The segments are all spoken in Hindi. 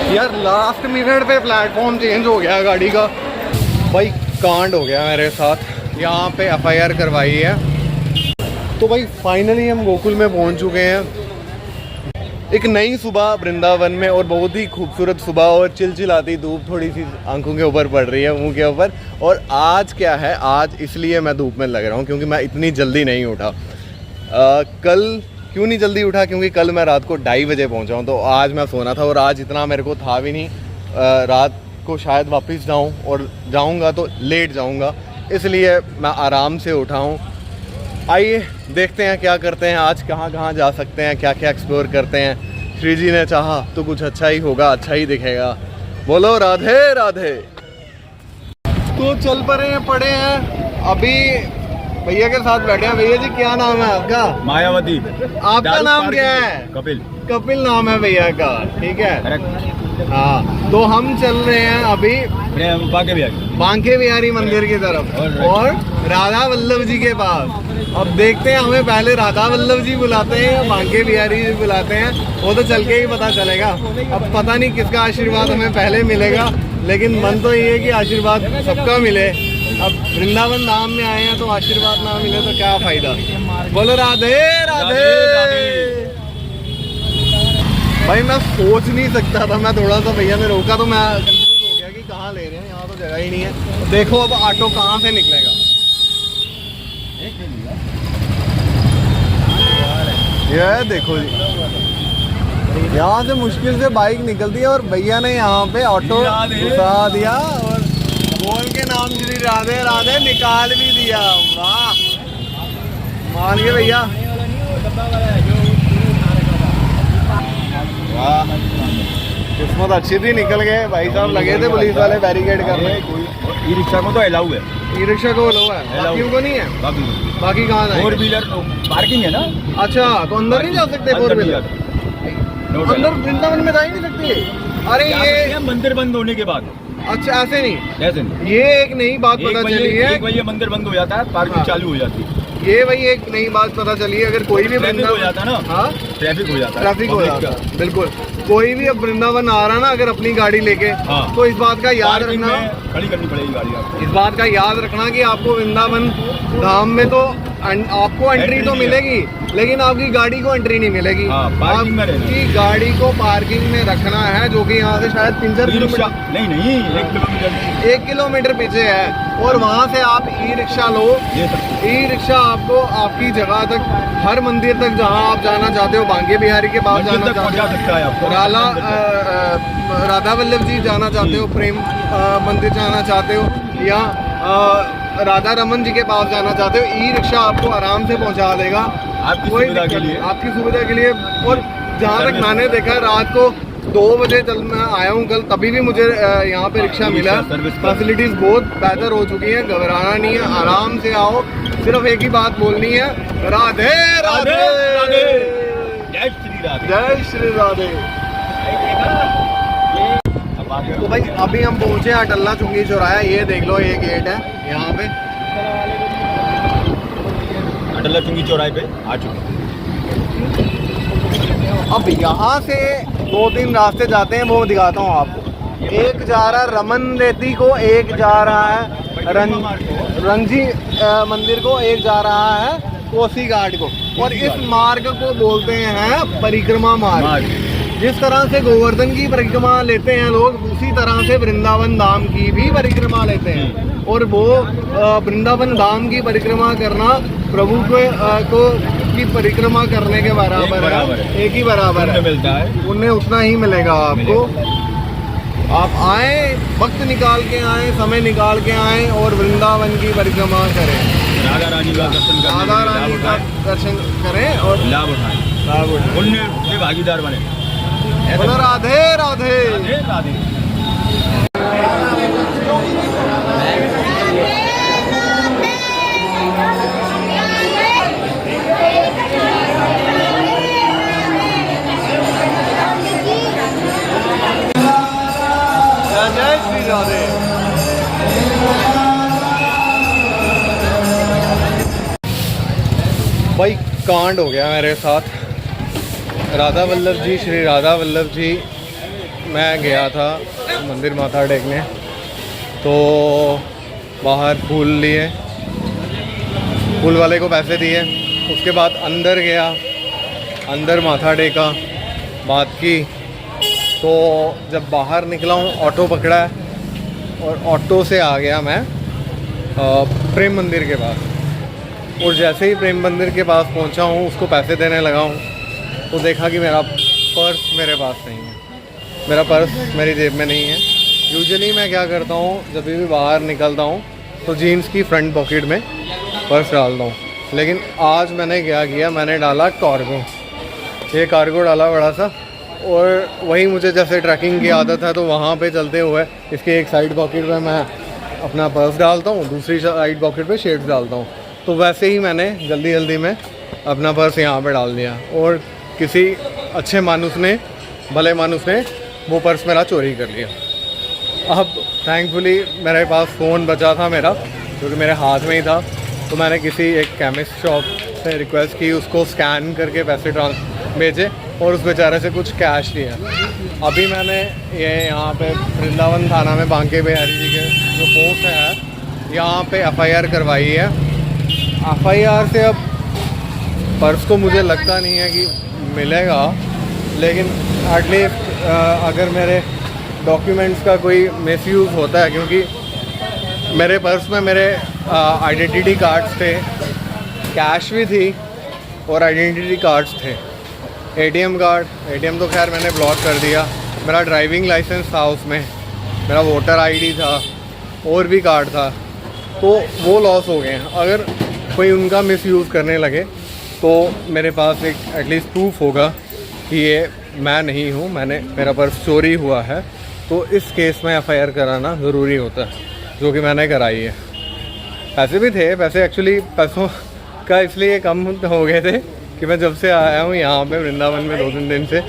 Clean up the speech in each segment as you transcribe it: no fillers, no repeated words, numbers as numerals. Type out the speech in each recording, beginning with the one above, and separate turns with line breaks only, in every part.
यार लास्ट मिनट पे प्लेटफॉर्म चेंज हो गया गाड़ी का, भाई कांड हो गया मेरे साथ। यहाँ पे एफआईआर करवाई है। तो भाई फाइनली हम गोकुल में पहुँच चुके हैं। एक नई सुबह वृंदावन में, और बहुत ही खूबसूरत सुबह, और चिलचिलाती धूप थोड़ी सी आंखों के ऊपर पड़ रही है, मुंह के ऊपर। और आज क्या है, आज इसलिए मैं धूप में लग रहा हूँ क्योंकि मैं इतनी जल्दी नहीं उठा। कल क्यों नहीं जल्दी उठा, क्योंकि कल मैं रात को 2:30 बजे पहुँचा हूँ, तो आज मैं सोना था और आज इतना मेरे को था भी नहीं। रात को शायद वापस जाऊँ, और जाऊँगा तो लेट जाऊँगा, इसलिए मैं आराम से उठा हूँ। आइए देखते हैं क्या करते हैं आज, कहाँ कहाँ जा सकते हैं, क्या क्या एक्सप्लोर करते हैं। श्री जी ने चाहा तो कुछ अच्छा ही होगा, अच्छा ही दिखेगा। बोलो राधे राधे। तो चल पड़े हैं अभी, भैया के साथ बैठे हैं। भैया जी क्या नाम है आपका?
मायावती।
आपका नाम क्या है?
कपिल।
कपिल नाम है भैया का, ठीक है। हाँ, तो हम चल रहे हैं अभी बांके बिहारी मंदिर की तरफ, और राधा वल्लभ जी के पास। अब देखते हैं हमें पहले राधा वल्लभ जी बुलाते हैं या बांके बिहारी जी बुलाते हैं, वो तो चल के ही पता चलेगा। अब पता नहीं किसका आशीर्वाद हमें पहले मिलेगा, लेकिन मन तो ये है कि आशीर्वाद सबका मिले। अब वृंदावन धाम में आए हैं तो आशीर्वाद ना मिले तो क्या फायदा। बोलो राधे राधे। भाई मैं सोच नहीं सकता था, मैं थोड़ा सा भैया ने रोका तो मैं कंफ्यूज हो गया कि कहाँ ले रहे हैं, यहाँ तो जगह ही नहीं है। देखो अब ऑटो कहाँ से निकलेगा। ये देखो जी, यहाँ से मुश्किल से बाइक निकलती है और भैया ने यहाँ पे ऑटो घुसा दिया और बोल के नाम श्री राधे राधे निकाल भी दिया। वाह, मान गए भैया। वाह, किस्मत अच्छी थी, निकल गए। भाई साहब लगे थे पुलिस वाले बैरिकेड करने।
ई रिक्शा को तो अलाउ है,
ई रिक्शा को अलाउ है, बाकियों को नहीं है। बाकी कहाँ है?
4 व्हीलर पार्किंग है ना।
अच्छा, तो अंदर नहीं जा सकते 4 व्हीलर? अंदर वृंदावन में जा ही नहीं सकते। अरे ये
मंदिर बंद होने के बाद।
अच्छा, ऐसे नहीं,
ऐसे नहीं।
ये एक नई बात पता चली है।
1 बजे मंदिर बंद हो जाता है, पार्किंग चालू हो जाती है।
ये भाई एक नई बात पता चली है। अगर कोई भी
ट्रैफिक हो जाता है ना।
हाँ,
ट्रैफिक हो जाता है,
ट्रैफिक हो जाता है, बिल्कुल। कोई भी अब वृंदावन आ रहा ना अगर अपनी गाड़ी लेके,
हाँ,
तो इस बात का याद रखना,
खड़ी करनी पड़ेगी गाड़ी आपको।
इस बात का याद रखना कि आपको वृंदावन धाम में तो आपको एंट्री तो मिलेगी, लेकिन आपकी गाड़ी को एंट्री नहीं मिलेगी। आपकी गाड़ी को पार्किंग में रखना है, जो कि यहाँ से शायद 3-4 किलोमीटर
नहीं
1 किलोमीटर पीछे है। और वहाँ से आप ई रिक्शा लो। ई रिक्शा आपको आपकी जगह तक, हर मंदिर तक जहाँ आप जाना चाहते हो, बांके बिहारी के पास जाना चाहते हो, राधा वल्लभ जी जाना चाहते हो, प्रेम मंदिर जाना चाहते हो, या राधा रमन जी के पास जाना चाहते हो, ई रिक्शा आपको आराम से पहुंचा देगा आपकी सुविधा के लिए। और जहाँ तक मैंने देखा, रात को 2 बजे जब मैं आया हूँ कल, तभी भी मुझे यहाँ पे रिक्शा मिला। फैसिलिटीज बहुत बेहतर हो चुकी हैं, घबराना नहीं है, आराम से आओ। सिर्फ एक ही बात बोलनी है, राधे राधे,
जय श्री राधे,
जय श्री राधे। तो भाई अभी हम पहुंचे हैं अटल्ला चुंगी चौराया। ये देख लो, ये गेट है यहाँ पे।
अटल्ला चुंगी चौराहे पे आ चुके।
अब यहाँ से 2-3 रास्ते जाते हैं, वो दिखाता हूँ आपको। एक जा रहा है रमन रेती को, एक जा रहा है रंजी मंदिर को, एक जा रहा है कोसी घाट को। और इस मार्ग को बोलते हैं परिक्रमा मार्ग। जिस तरह से गोवर्धन की परिक्रमा लेते हैं लोग, उसी तरह से वृंदावन धाम की भी परिक्रमा लेते हैं। और वो वृंदावन धाम की परिक्रमा करना प्रभु को की परिक्रमा करने के बराबर है, एक ही बराबर है,
मिलता है
उन्हें उतना ही मिलेगा आपको। आप आए, वक्त निकाल के आए, समय निकाल के आए और वृंदावन की परिक्रमा करें,
राधा रानी का दर्शन करें,
राधा रानी का दर्शन करें और
लाभ उठाएं, पुण्य के भागीदार बने।
बोलो राधे राधे,
राधे राधे।
जय श्री राधे। भाई कांड हो गया मेरे साथ। राधा वल्लभ जी, श्री राधा वल्लभ जी मैं गया था मंदिर माथा टेकने, तो बाहर फूल लिए, फूल वाले को पैसे दिए, उसके बाद अंदर गया, अंदर माथा टेका, बात की। तो जब बाहर निकला हूँ ऑटो पकड़ा है और ऑटो से आ गया मैं प्रेम मंदिर के पास। और जैसे ही प्रेम मंदिर के पास पहुँचा हूँ, उसको पैसे देने लगा हूँ, तो देखा कि मेरा पर्स मेरे पास नहीं है। मेरा पर्स मेरी जेब में नहीं है। यूजुअली मैं क्या करता हूँ, जब भी बाहर निकलता हूँ तो जीन्स की फ्रंट पॉकेट में पर्स डालता हूँ, लेकिन आज मैंने क्या किया, मैंने डाला कार्गो। ये कार्गो डाला बड़ा सा, और वही मुझे जैसे ट्रैकिंग की आदत है, तो वहाँ पे चलते हुए इसके एक साइड पॉकेट में मैं अपना पर्स डालता हूँ, दूसरी साइड पॉकेट पे शेड्स डालता हूँ। तो वैसे ही मैंने जल्दी जल्दी में अपना पर्स यहाँ पे डाल दिया, और किसी अच्छे मानुस ने, भले मानुस ने वो पर्स मेरा चोरी कर लिया। अब थैंकफुली मेरे पास फ़ोन बचा था मेरा, जो कि मेरे हाथ में ही था, तो मैंने किसी एक केमिस्ट शॉप से रिक्वेस्ट की, उसको स्कैन करके पैसे भेजे और उस बेचारे से कुछ कैश लिया। अभी मैंने ये यहाँ पे वृंदावन थाना में बांके बिहारी जी के जो पोस्ट है, यहाँ पे एफआईआर करवाई है। एफआईआर से अब पर्स को मुझे लगता नहीं है कि मिलेगा, लेकिन एटलीस्ट अगर मेरे डॉक्यूमेंट्स का कोई मिसयूज़ होता है, क्योंकि मेरे पर्स में मेरे आइडेंटिटी कार्ड्स थे, कैश भी थी और आइडेंटिटी कार्ड्स थे। एटीएम कार्ड, एटीएम तो खैर मैंने ब्लॉक कर दिया, मेरा ड्राइविंग लाइसेंस था उसमें, मेरा वोटर आईडी था, और भी कार्ड था, तो वो लॉस हो गए हैं। अगर कोई उनका मिसयूज़ करने लगे तो मेरे पास एक एटलीस्ट प्रूफ होगा कि ये मैं नहीं हूँ, मेरा पर्स चोरी हुआ है। तो इस केस में एफआईआर कराना ज़रूरी होता है, जो कि मैंने कराई है। पैसे भी थे, पैसे एक्चुअली पैसों का इसलिए कम हो गए थे कि मैं जब से आया हूँ यहाँ पे वृंदावन में 2-3 दिन से,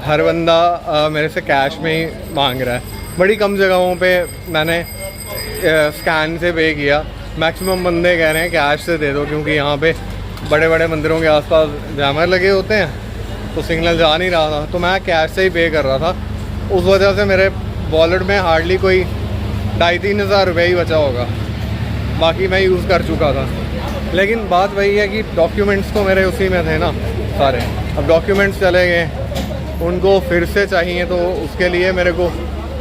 हर बंदा मेरे से कैश में ही मांग रहा है। बड़ी कम जगहों पे मैंने स्कैन से पे किया, मैक्सिमम बंदे कह रहे हैं कैश से दे दो, क्योंकि यहाँ पे बड़े बड़े मंदिरों के आसपास जैमर लगे होते हैं, तो सिग्नल जा नहीं रहा था, तो मैं कैश से ही पे कर रहा था। उस वजह से मेरे वॉलेट में हार्डली कोई 2,500-3 हज़ार रुपये ही बचा होगा, बाकी मैं यूज़ कर चुका था। लेकिन बात वही है कि डॉक्यूमेंट्स तो मेरे उसी में थे ना सारे। अब डॉक्यूमेंट्स चले गए, उनको फिर से चाहिए, तो उसके लिए मेरे को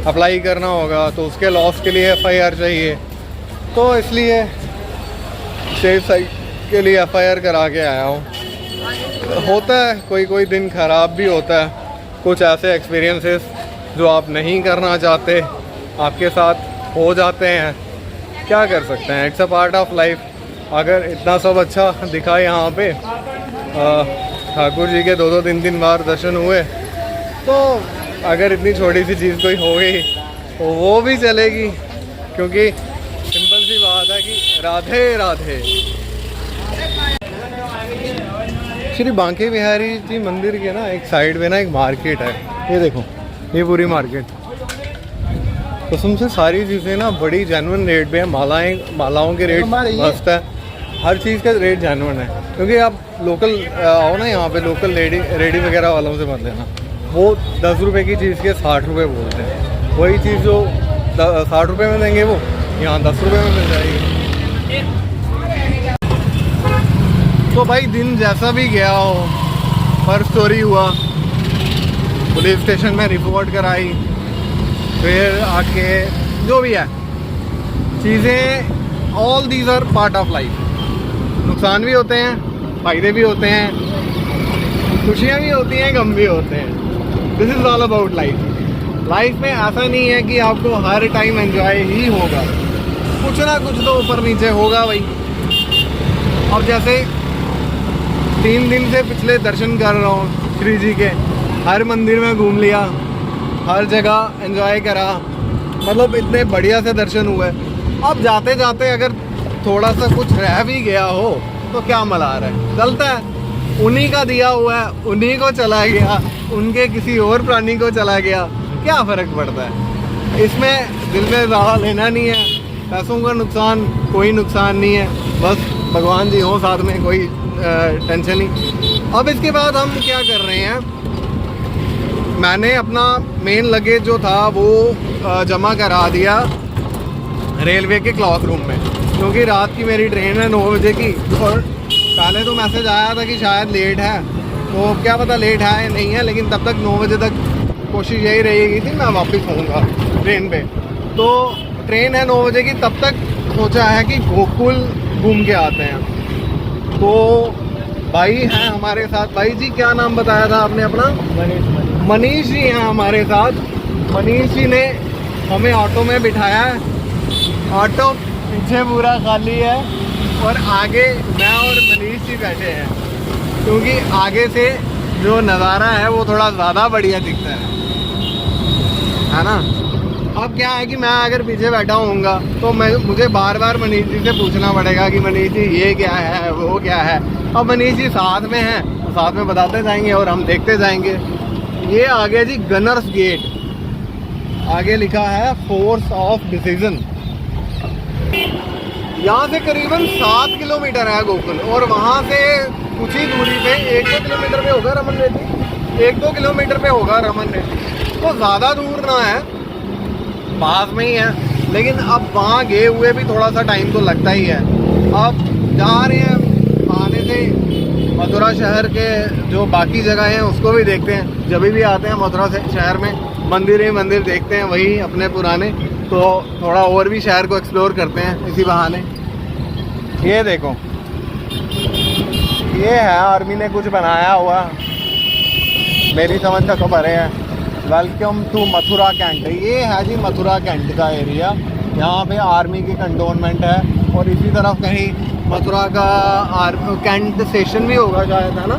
अप्लाई करना होगा, तो उसके लॉस के लिए एफआईआर चाहिए, तो इसलिए सेफ साइड के लिए एफआईआर करा के आया हूँ। होता है कोई कोई दिन ख़राब भी होता है, कुछ ऐसे एक्सपीरियंसेस जो आप नहीं करना चाहते आपके साथ हो जाते हैं, क्या कर सकते हैं, it's a part of life. अगर इतना सब अच्छा दिखा यहाँ पे, ठाकुर जी के 2-2 3-3 बार दर्शन हुए, तो अगर इतनी छोटी सी चीज़ कोई हो गई तो वो भी चलेगी, क्योंकि सिंपल सी बात है कि राधे राधे। श्री बांके बिहारी जी मंदिर के ना एक साइड में ना एक मार्केट है, ये देखो, ये पूरी मार्केट कसम से सारी चीज़ें ना बड़ी जेन्युइन रेट पे है। मालाओं के रेट मस्त है, हर चीज़ का रेट जेन्युइन है। क्योंकि आप लोकल आओ ना यहाँ पे, लोकल रेडी वगैरह वालों से मत लेना, वो 10 रुपये की चीज़ के 60 रुपये बोलते हैं। वही चीज़ जो 60 रुपये में देंगे वो यहाँ 10 रुपये में मिल जाएगी। तो भाई दिन जैसा भी गया हो, पर्स चोरी हुआ, पुलिस स्टेशन में रिपोर्ट कराई, फिर आके जो भी है चीज़ें, all these are part of life. नुकसान भी होते हैं, फ़ायदे भी होते हैं, खुशियाँ भी होती हैं, गम भी होते हैं। This is all about life. Life में ऐसा नहीं है कि आपको हर टाइम एंजॉय ही होगा, कुछ ना कुछ तो ऊपर नीचे होगा भाई। अब जैसे 3 दिन से पिछले दर्शन कर रहा हूँ श्री जी के, हर मंदिर में घूम लिया, हर जगह एंजॉय करा, मतलब इतने बढ़िया से दर्शन हुए। अब जाते जाते अगर थोड़ा सा कुछ रह भी गया हो तो क्या मलार है, चलता है, उन्हीं का दिया हुआ है, उन्हीं को चला गया, उनके किसी और प्राणी को चला गया, क्या फ़र्क पड़ता है। इसमें दिल में ज़्यादा लेना नहीं है, पैसों का नुकसान कोई नुकसान नहीं है, बस भगवान जी हों साथ में, कोई टेंशन नहीं। अब इसके बाद हम क्या कर रहे हैं, मैंने अपना मेन लगेज जो था वो जमा करा दिया रेलवे के क्लॉक रूम में, क्योंकि रात की मेरी ट्रेन है 9 बजे की। और पहले तो मैसेज आया था कि शायद लेट है, तो क्या पता लेट है या नहीं है, लेकिन तब तक 9 बजे तक कोशिश यही रहेगी थी मैं वापस होऊंगा ट्रेन पे। तो ट्रेन है 9 बजे की, तब तक सोचा है कि गोकुल घूम के आते हैं। तो भाई हैं हमारे साथ। भाई जी क्या नाम बताया था आपने अपना? मनीष जी हैं हमारे साथ। मनीष जी ने हमें ऑटो में बिठाया है। ऑटो पीछे पूरा खाली है और आगे मैं और मनीष जी बैठे हैं, क्योंकि आगे से जो नज़ारा है वो थोड़ा ज़्यादा बढ़िया दिखता है ना। अब क्या है कि मैं अगर पीछे बैठा होऊंगा तो मुझे बार बार मनीष जी से पूछना पड़ेगा कि मनीष जी ये क्या है वो क्या है। अब मनीष जी साथ में हैं तो साथ में बताते जाएंगे और हम देखते जाएंगे। ये आ गया जी गनर्स गेट, आगे लिखा है फोर्स ऑफ डिसीजन। यहाँ से करीबन 7 किलोमीटर है गोकुल, और वहाँ से कुछ ही दूरी पे 1-2 किलोमीटर पे होगा रमन रेड्डी, 1-2 किलोमीटर पे होगा रमन रेड्डी। तो ज़्यादा दूर ना है, पास में ही है, लेकिन अब वहाँ गए हुए भी थोड़ा सा टाइम तो लगता ही है। अब जा रहे हैं आने से मथुरा शहर के जो बाकी जगह हैं उसको भी देखते हैं। जब भी आते हैं मथुरा शहर में मंदिर ही मंदिर देखते हैं, वही अपने पुराने, तो थोड़ा और भी शहर को एक्सप्लोर करते हैं इसी बहाने। ये देखो, ये है आर्मी ने कुछ बनाया हुआ, मेरी समझ का खबर है। Welcome to Mathura Cantt. ये है जी मथुरा कैंट का एरिया, यहाँ पे आर्मी की कंटोनमेंट है। और इसी तरफ कहीं मथुरा का कैंट स्टेशन भी होगा शायद, है ना।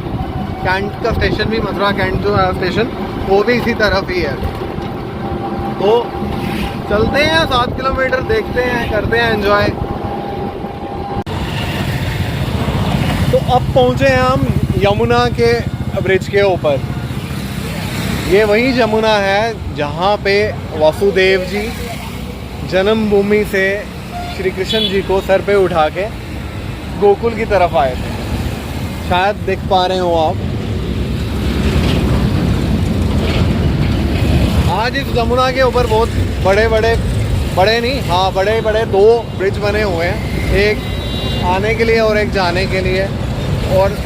कैंट का स्टेशन भी, मथुरा कैंट जो है स्टेशन, वो भी इसी तरफ ही है। तो चलते हैं 7 किलोमीटर, देखते हैं, करते हैं एंजॉय। तो अब पहुँचे हैं हम यमुना के ब्रिज के ऊपर। ये वही यमुना है जहाँ पे वासुदेव जी जन्मभूमि से श्री कृष्ण जी को सर पे उठा के गोकुल की तरफ आए थे। शायद देख पा रहे हो आप। आज इस यमुना के ऊपर बहुत बड़े नहीं, हाँ बड़े 2 ब्रिज बने हुए हैं, एक आने के लिए और एक जाने के लिए। और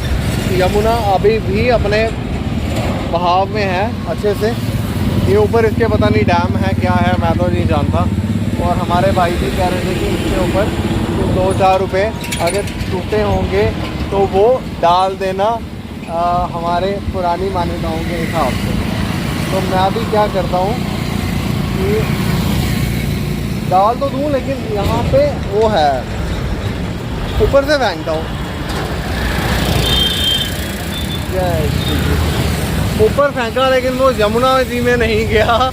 यमुना अभी भी अपने बहाव में है अच्छे से। ये ऊपर इसके पता नहीं डैम है क्या है, मैं तो नहीं जानता। और हमारे भाई जी कह रहे थे कि इसके ऊपर 2-4 रुपये अगर टूटे होंगे तो वो डाल देना हमारे पुरानी मान्यताओं के हिसाब से। तो मैं भी क्या करता हूँ कि डाल तो दूँ, लेकिन यहाँ पे वो है, ऊपर से फेंकता हूँ। ऊपर फेंका, लेकिन वो यमुना जी में नहीं गया।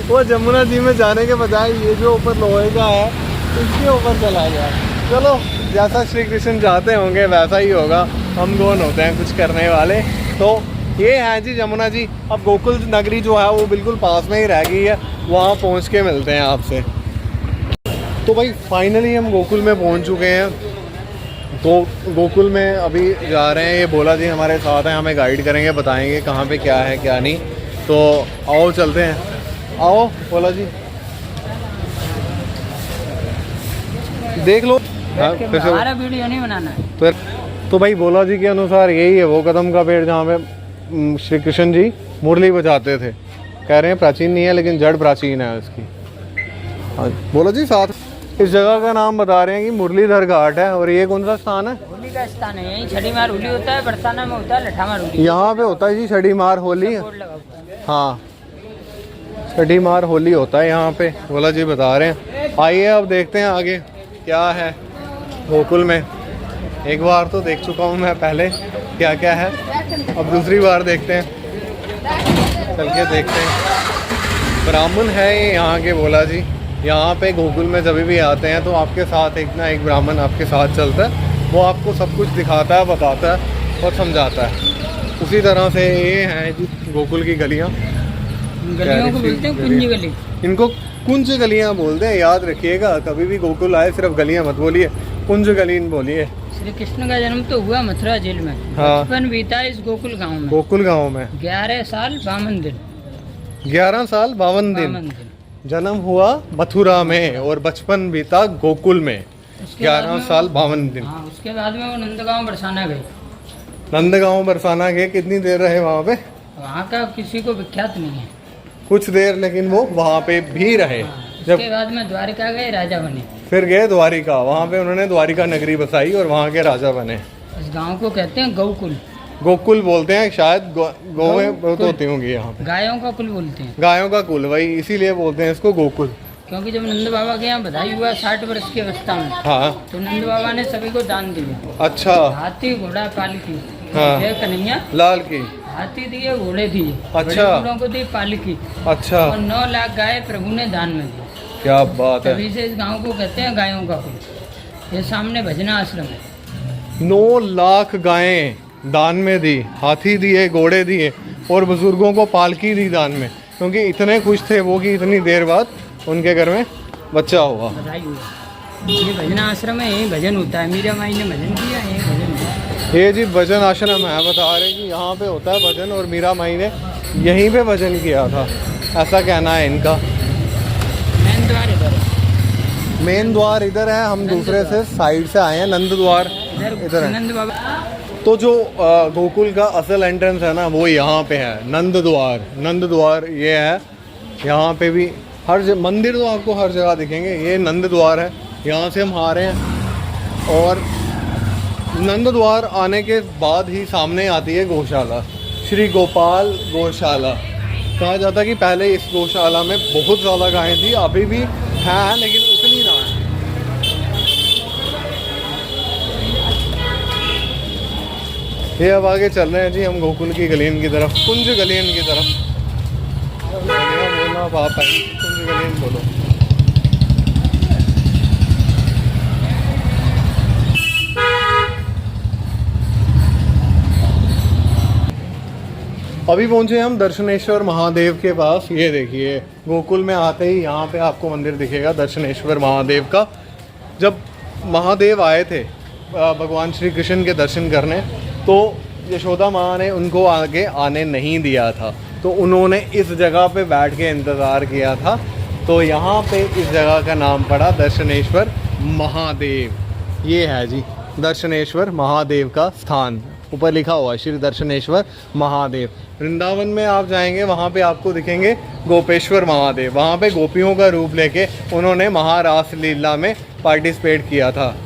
वो यमुना जी में जाने के बजाय ये जो ऊपर लोहे का है इसके ऊपर चला गया। चलो, जैसा श्री कृष्ण चाहते होंगे वैसा ही होगा, हम कौन होते हैं कुछ करने वाले। तो ये है जी यमुना जी। अब गोकुल नगरी जो है वो बिल्कुल पास में ही रह गई है, वहाँ पहुँच के मिलते हैं आपसे। तो भाई फाइनली हम गोकुल में पहुँच चुके हैं। तो गोकुल में अभी जा रहे हैं, ये भोला जी हमारे साथ हैं, हमें गाइड करेंगे, बताएंगे कहाँ पे क्या है क्या नहीं। तो आओ चलते हैं, आओ भोला जी देख लो।
हमारा वीडियो नहीं बनाना है।
तो भाई भोला जी के अनुसार यही है वो कदम का पेड़ जहाँ पे श्री कृष्ण जी मुरली बजाते थे। कह रहे हैं प्राचीन नहीं है लेकिन जड़ प्राचीन है उसकी। हाँ भोला जी, साथ इस जगह का नाम बता रहे हैं कि मुरलीधर घाट है। और ये कौन सा स्थान है?
होली का स्थान है, यही छठी मार होली होता है, बरसाना में होता है लठा मार होली।
यहाँ पे होता है जी छठी मार होली। हाँ छठी मार होली होता है यहाँ पे, भोला जी बता रहे हैं। आइए अब देखते हैं आगे क्या है गोकुल में। एक बार तो देख चुका हूँ मैं पहले क्या क्या है, अब दूसरी बार देखते हैं, चल के देखते हैं। ब्राह्मण है ये यहाँ के भोला जी। यहाँ पे गोकुल में जब भी आते हैं तो आपके साथ एक ना एक ब्राह्मण आपके साथ चलता है, वो आपको सब कुछ दिखाता है, बताता है और समझाता है। उसी तरह से ये हैं जी गोकुल की गलियाँ।
गलियों को बोलते हैं कुंज गली।
इनको कुंज गलियाँ बोलते हैं, याद रखिएगा। कभी भी गोकुल आए सिर्फ गलियाँ मत बोलिए, कुंज गली बोलिए।
श्री कृष्ण का जन्म तो हुआ मथुरा जेल में।
हाँ।
बचपन बीता इस गोकुल गांव में।
गोकुल गांव में
11 साल 52 दिन।
11 साल 52 दिन
52 दिन।
जन्म हुआ मथुरा में और बचपन बीता गोकुल में।
उसके बाद
11
में
साल 52 दिन।
हाँ, उसके बाद में वो नंदगांव बरसाना गए।
नंदगांव बरसाना गए, कितनी देर रहे वहाँ पे?
वहाँ का किसी को विख्यात नहीं है।
कुछ देर, लेकिन वो वहाँ पे भी रहे। जब
उसके बाद में द्वारिका गए, राजा बने।
फिर गए द्वारिका, वहाँ पे उन्होंने द्वारिका नगरी बसाई और वहाँ के राजा बने।
इस गांव को कहते हैं गौकुल।
गोकुल बोलते हैं शायद, गौएं बहुत
गोकुल।
होती होंगी यहाँ पे।
गायों का कुल बोलते हैं,
गायों का कुल, वही इसीलिए बोलते हैं इसको गोकुल।
क्योंकि जब नंद बाबा के यहाँ बधाई हुआ 60 वर्ष की अवस्था में,
हाँ,
तो नंद बाबा ने सभी को दान दिए।
अच्छा,
हाथी, घोड़ा, पालकी।
हाँ।
जय कन्हैया।
लाल की,
हाथी दिए, घोड़े दिए,
अच्छा।
बड़े बूढ़ों को दी पालकी,
अच्छा,
और 9 लाख गाय प्रभु ने दान में दी।
क्या बात है।
तभी से इस गांव को कहते हैं गायों का कुल। ये सामने भजना आश्रम है।
9 लाख गायें दान में दी, हाथी दिए, घोड़े दिए और बुजुर्गों को पालकी दी दान में, क्योंकि इतने खुश थे वो कि इतनी देर बाद उनके घर में बच्चा हुआ।
बधाई हुई। ये भजना आश्रम है, यही भजन होता है। मीरा माई ने भजन किया, यही भजन होता है।
ये जी भजन आश्रम है, बता रहे कि यहाँ पे होता है भजन और मीरा माई ने यहीं पे भजन किया था, ऐसा कहना है इनका।
मेन द्वार इधर है।
मेन द्वार इधर है, हम दूसरे से साइड से आए हैं। नंद द्वार इधर है।
नंद बाबा।
तो जो गोकुल का असल एंट्रेंस है ना, वो यहाँ पे है, नंद द्वार। नंद द्वार ये है, यहाँ पे भी मंदिर तो आपको हर जगह दिखेंगे। ये नंद द्वार है, यहाँ से हम आ रहे हैं। और नंद द्वार आने के बाद ही सामने आती है गौशाला, श्री गोपाल गौशाला। कहा जाता है कि पहले इस गौशाला में बहुत ज़्यादा गायें थी, अभी भी हैं लेकिन उतनी ना है। ये अब आगे चल रहे हैं जी हम गोकुल की गलीन की तरफ, कुंज गलीन की तरफ। बोलना पापा, कुंज गलीन बोलो। अभी पहुंचे हम दर्शनेश्वर महादेव के पास। ये देखिए, गोकुल में आते ही यहाँ पे आपको मंदिर दिखेगा दर्शनेश्वर महादेव का। जब महादेव आए थे भगवान श्री कृष्ण के दर्शन करने, तो यशोदा माँ ने उनको आगे आने नहीं दिया था, तो उन्होंने इस जगह पे बैठ के इंतज़ार किया था। तो यहाँ पे इस जगह का नाम पड़ा दर्शनेश्वर महादेव। ये है जी दर्शनेश्वर महादेव का स्थान, ऊपर लिखा हुआ है श्री दर्शनेश्वर महादेव। वृंदावन में आप जाएंगे, वहाँ पे आपको दिखेंगे गोपेश्वर महादेव। वहाँ पे गोपियों का रूप लेके उन्होंने महारास लीला में पार्टिसिपेट किया था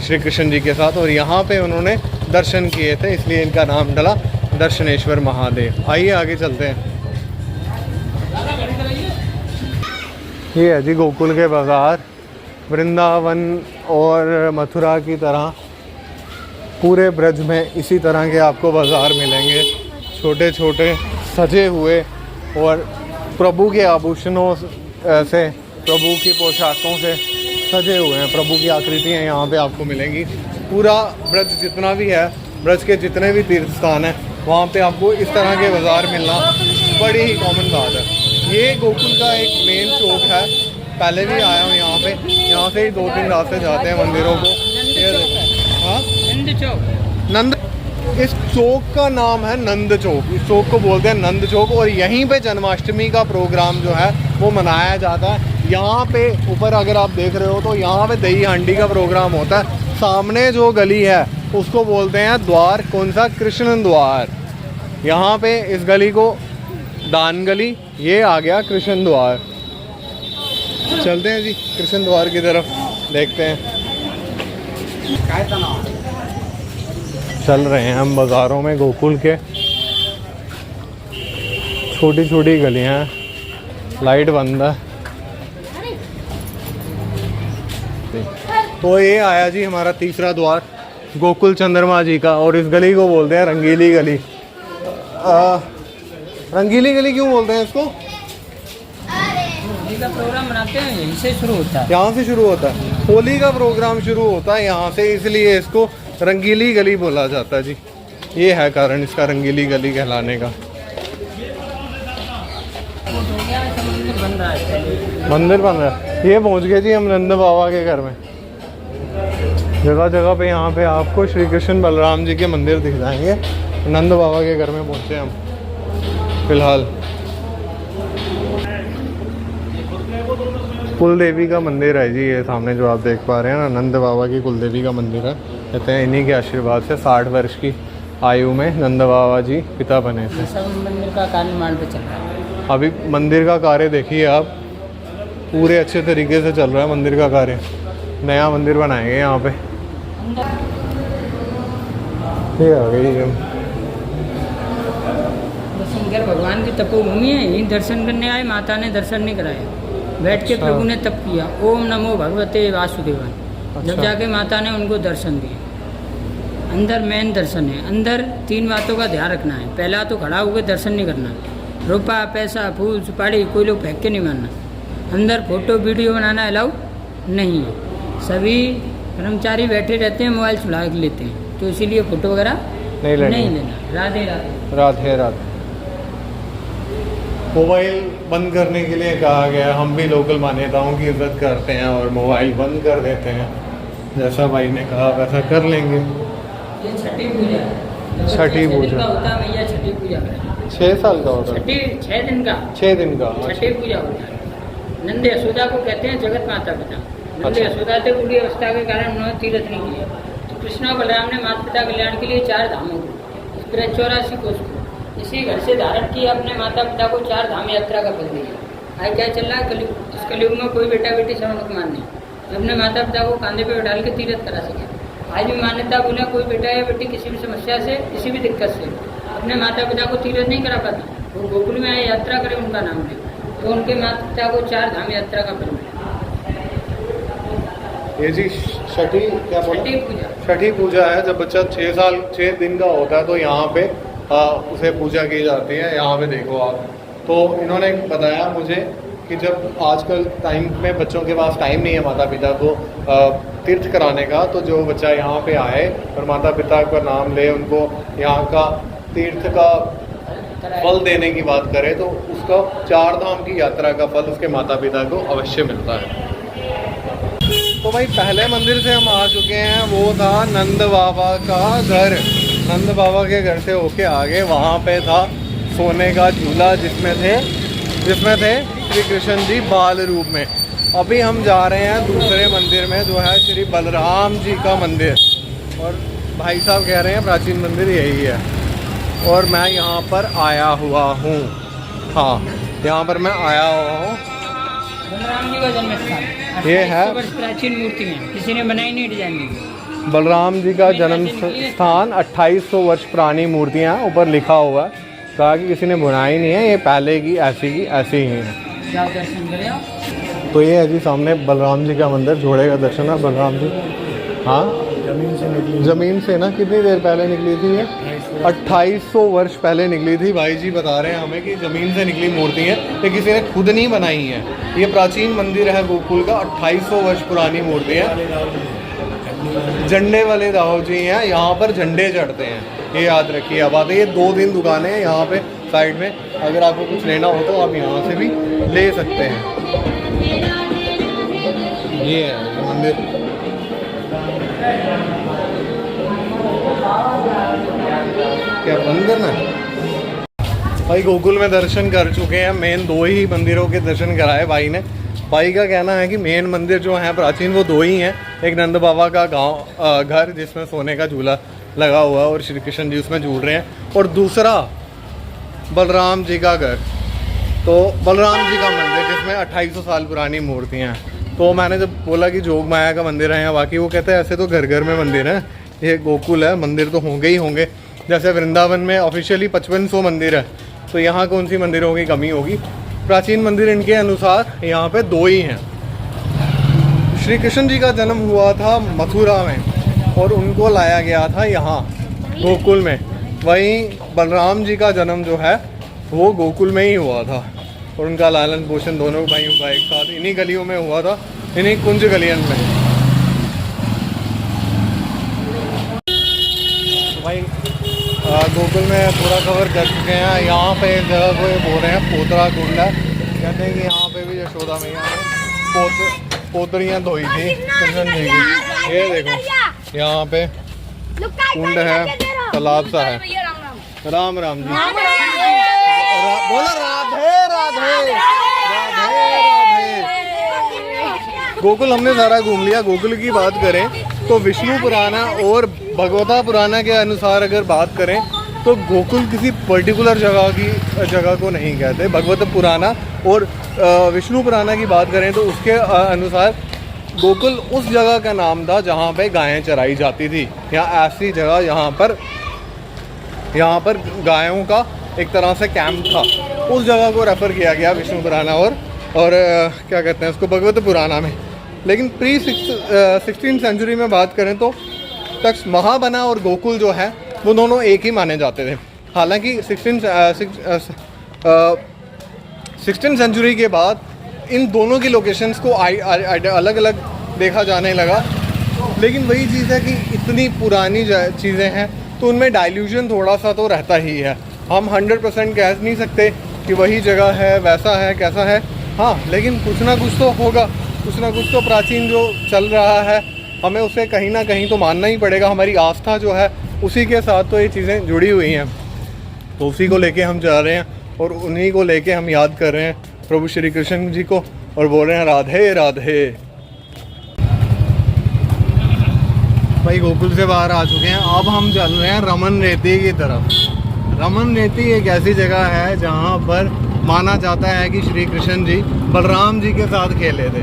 श्री कृष्ण जी के साथ, और यहाँ पे उन्होंने दर्शन किए थे, इसलिए इनका नाम डला दर्शनेश्वर महादेव। आइए आगे चलते हैं। ये है जी गोकुल के बाज़ार। वृंदावन और मथुरा की तरह पूरे ब्रज में इसी तरह के आपको बाज़ार मिलेंगे, छोटे छोटे सजे हुए और प्रभु के आभूषणों से, प्रभु की पोशाकों से सजे हुए हैं। प्रभु की आकृतियाँ यहाँ पे आपको मिलेंगी। पूरा ब्रज जितना भी है, ब्रज के जितने भी तीर्थ स्थान हैं, वहाँ पे आपको इस तरह के बाज़ार मिलना बड़ी ही कॉमन बात है। ये गोकुल का एक मेन चौक है, पहले भी आया हूँ यहाँ पे। यहाँ से ही 2-3 रास्ते जाते हैं मंदिरों को। हाँ,
नंद चौक।
नंद, इस चौक का नाम है नंद चौक। इस चौक को बोलते हैं नंद चौक, और यहीं पे जन्माष्टमी का प्रोग्राम जो है वो मनाया जाता है। यहाँ पे ऊपर अगर आप देख रहे हो तो यहाँ पे दही हांडी का प्रोग्राम होता है। सामने जो गली है उसको बोलते हैं द्वार, कौन सा? कृष्ण द्वार। यहाँ पे इस गली को दान गली, ये आ गया कृष्ण द्वार। चलते हैं जी कृष्ण द्वार की तरफ, देखते हैं। चल रहे हैं हम बाज़ारों में गोकुल के। छोटी छोटी गलियां, लाइट बंद है। तो ये आया जी हमारा तीसरा द्वार गोकुल चंद्रमा जी का, और इस गली को बोलते हैं रंगीली गली। रंगीली गली क्यों बोलते हैं इसको?
होली का प्रोग्राम मनाते हैं, यहीं से शुरू होता है।
यहाँ से शुरू होता है, होली का प्रोग्राम शुरू होता है यहाँ से, इसलिए इसको रंगीली गली बोला जाता है जी। ये है कारण इसका रंगीली गली कहलाने का।
मंदिर बन रहा है।
मंदिर बन रहा है। ये पहुँच गए जी हम नंद बाबा के घर में। जगह जगह पे यहाँ पे आपको श्री कृष्ण बलराम जी के मंदिर दिख जाएंगे। नंद बाबा के घर में पहुँचे हम फिलहाल। कुल देवी का मंदिर है जी, ये सामने जो आप देख पा रहे हैं ना, नंद बाबा की कुल देवी का मंदिर है। कहते हैं इन्हीं के आशीर्वाद से 60 वर्ष की आयु में नंद बाबा जी पिता बने थे।
सब मंदिर का कार्य निर्माण पे चल रहा है।
अभी मंदिर का कार्य देखिए आप, पूरे अच्छे तरीके से चल रहा है मंदिर का कार्य। नया मंदिर बनाएंगे यहाँ पे। ये आ गई हम
शंकर भगवान की तपोभूमि है, यहीं दर्शन करने आए। माता ने दर्शन नहीं कराए, बैठ के प्रभु ने तप किया, ओम नमो भगवते वासुदेवाय। जब जाके माता ने उनको दर्शन दिए। अंदर मेन दर्शन है। अंदर 3 बातों का ध्यान रखना है। पहला तो खड़ा होकर दर्शन नहीं करना, रुपया पैसा फूल सुपारी कोई लोग फेंक के नहीं मारना। अंदर फोटो वीडियो बनाना अलाउ नहीं है। सभी कर्मचारी बैठे रहते हैं, मोबाइल चुरा के लेते हैं, तो इसीलिए फोटो वगैरह नहीं लेना। राधे राधे।
राधे राधे। मोबाइल बंद करने के लिए कहा गया। हम भी लोकल मान्यताओं की इज्जत करते हैं और मोबाइल बंद कर देते हैं। जैसा भाई ने कहा वैसा कर लेंगे।
ये छठी पूजा है।
छठी पूजा
होता है भैया, छठी पूजा का
6 साल का होता है।
6 दिन का
6 दिन का
छठी पूजा होता है। नंद यशोदा को कहते हैं जगत माता पिता। नंद यशोदा थे बुढ़ी अवस्था के कारण उन्होंने तीर्थ नहीं किया, तो कृष्ण और बलराम ने माता पिता कल्याण के लिए 4 धामों को 84 कोष को इसी घर से धारण किया, अपने माता पिता को 4 धाम यात्रा का फल दिया। आज क्या चल रहा है कलयुग। इस कलयुग में कोई बेटा बेटी श्रवण मान नहीं, अपने माता पिता को कांधे पे डाल के तीर्थ करा सके। आज भी मान्यता बोले कोई बेटा या बेटी किसी भी समस्या से, किसी भी दिक्कत से अपने माता पिता को तीर्थ नहीं करा पाता, वो गोकुल में आए यात्रा करें, उनका नाम ले, तो उनके माता पिता को 4 धाम यात्रा का फल मिले।
ये जी छठी क्या बोला?
छठी पूजा।
छठी पूजा है। जब बच्चा 6 दिन का होता है तो यहाँ पे उसे पूजा की जाती है। यहाँ पे देखो आप, तो इन्होंने बताया मुझे कि जब आजकल टाइम में बच्चों के पास टाइम नहीं है माता पिता को तीर्थ कराने का, तो जो बच्चा यहाँ पे आए और माता पिता का नाम ले, उनको यहाँ का तीर्थ का फल देने की बात करे, तो उसका 4 धाम की यात्रा का फल उसके माता पिता को अवश्य मिलता है। तो भाई पहले मंदिर से हम आ चुके हैं, वो था नंद बाबा का घर। नंद बाबा के घर से होके आगे वहाँ पे था सोने का झूला, जिसमें थे श्री कृष्ण जी बाल रूप में। अभी हम जा रहे हैं दूसरे मंदिर में, जो है श्री बलराम जी का मंदिर, और भाई साहब कह रहे हैं प्राचीन मंदिर यही है, और मैं यहाँ पर आया हुआ हूँ। हाँ, यहाँ पर मैं आया हुआ हूँ।
बलराम जी का जन्म स्थान।
ये है
प्राचीन मूर्ति है, किसी ने बनाई नहीं, डिजाइन नहीं।
बलराम जी का जन्म स्थान 2800 वर्ष पुरानी मूर्तियाँ ऊपर लिखा हुआ है। कहा कि किसी ने बनाई नहीं है, ये पहले की ऐसी ही है।
जाओ दर्शन करें।
तो ये है जी सामने बलराम जी का मंदिर, जोड़े का दर्शन है बलराम जी। हाँ, ज़मीन से ना कितनी देर पहले निकली थी ये? 2800 वर्ष पहले निकली थी। भाई जी बता रहे हैं हमें कि ज़मीन से निकली मूर्ति है, ये किसी ने खुद नहीं बनाई है। ये प्राचीन मंदिर है गोकुल का, 2800 वर्ष पुरानी मूर्ति है। झंडे वाले दाऊ जी हैं, यहाँ पर झंडे चढ़ते हैं, ये याद रखिए। अब आते ये 2-3 दुकानें हैं यहाँ पे साइड में, अगर आपको कुछ लेना हो तो आप यहाँ से भी ले सकते हैं। ये है मंदिर। क्या बंद करना है? भाई गोकुल में दर्शन कर चुके हैं, मेन 2 ही मंदिरों के दर्शन कराए भाई ने। भाई का कहना है कि मेन मंदिर जो है प्राचीन वो 2 ही हैं। एक नंद बाबा का घर जिसमें सोने का झूला लगा हुआ है और श्री कृष्ण जी उसमें झूल रहे हैं, और दूसरा बलराम जी का घर, तो बलराम जी का मंदिर जिसमें 2800 साल पुरानी मूर्तियाँ हैं। तो मैंने जब बोला कि जोग माया का मंदिर है यहाँ, बाकी वो कहते हैं ऐसे तो घर घर में मंदिर है, ये गोकुल है, मंदिर तो होंगे ही होंगे। जैसे वृंदावन में ऑफिशियली 5500 मंदिर है, तो यहाँ कौन सी मंदिरों की कमी होगी। प्राचीन मंदिर इनके अनुसार यहाँ पे 2 ही हैं। श्री कृष्ण जी का जन्म हुआ था मथुरा में और उनको लाया गया था यहाँ गोकुल में। वहीं बलराम जी का जन्म जो है वो गोकुल में ही हुआ था, और उनका लालन पोषण दोनों भाइयों का एक साथ इन्हीं गलियों में हुआ था, इन्हीं कुंज गलियन में। तो भाई गोकुल में पूरा कवर कर चुके हैं। यहाँ पे जगह को बोल रहे हैं पोतरा कुंड है, कहते हैं कि यहाँ पे भी यशोदा मैया ने पोतरियाँ धोई थी कृष्ण जी की। ये देखो यहाँ पे कुंड है, तालाब सा है। राम राम जी। बोला राधे राधे राधे राधे। गोकुल हमने सारा घूम लिया। गोकुल की बात करें तो विष्णु पुराना और भगवता पुराना के अनुसार अगर बात करें तो गोकुल किसी पर्टिकुलर जगह को नहीं कहते। भगवत पुराना और विष्णु पुराना की बात करें तो उसके अनुसार गोकुल उस जगह का नाम था जहाँ पे गायें चराई जाती थी, या ऐसी जगह यहाँ पर गायों का एक तरह से कैंप था, उस जगह को रेफ़र किया गया विष्णु पुराना और क्या कहते हैं उसको, भगवत पुराना में। लेकिन प्री 16th सेंचुरी में बात करें तो तख्त महाबना और गोकुल जो है वो दोनों एक ही माने जाते थे। हालांकि 16th सेंचुरी के बाद इन दोनों की लोकेशंस को अलग अलग देखा जाने लगा, लेकिन वही चीज़ है कि इतनी पुरानी चीज़ें हैं तो उनमें डाइल्यूशन थोड़ा सा तो रहता ही है। हम 100% कह नहीं सकते कि वही जगह है, वैसा है, कैसा है। हाँ, लेकिन कुछ ना कुछ तो होगा, कुछ ना कुछ तो प्राचीन जो चल रहा है हमें उसे कहीं ना कहीं तो मानना ही पड़ेगा। हमारी आस्था जो है उसी के साथ तो ये चीज़ें जुड़ी हुई हैं, तो उसी को लेके हम जा रहे हैं और उन्हीं को लेके हम याद कर रहे हैं प्रभु श्री कृष्ण जी को और बोल रहे हैं राधे राधे। भाई गोकुल से बाहर आ चुके हैं, अब हम चल रहे हैं रमन रेती की तरफ। रमन रेती एक ऐसी जगह है जहाँ पर माना जाता है कि श्री कृष्ण जी बलराम जी के साथ खेले थे।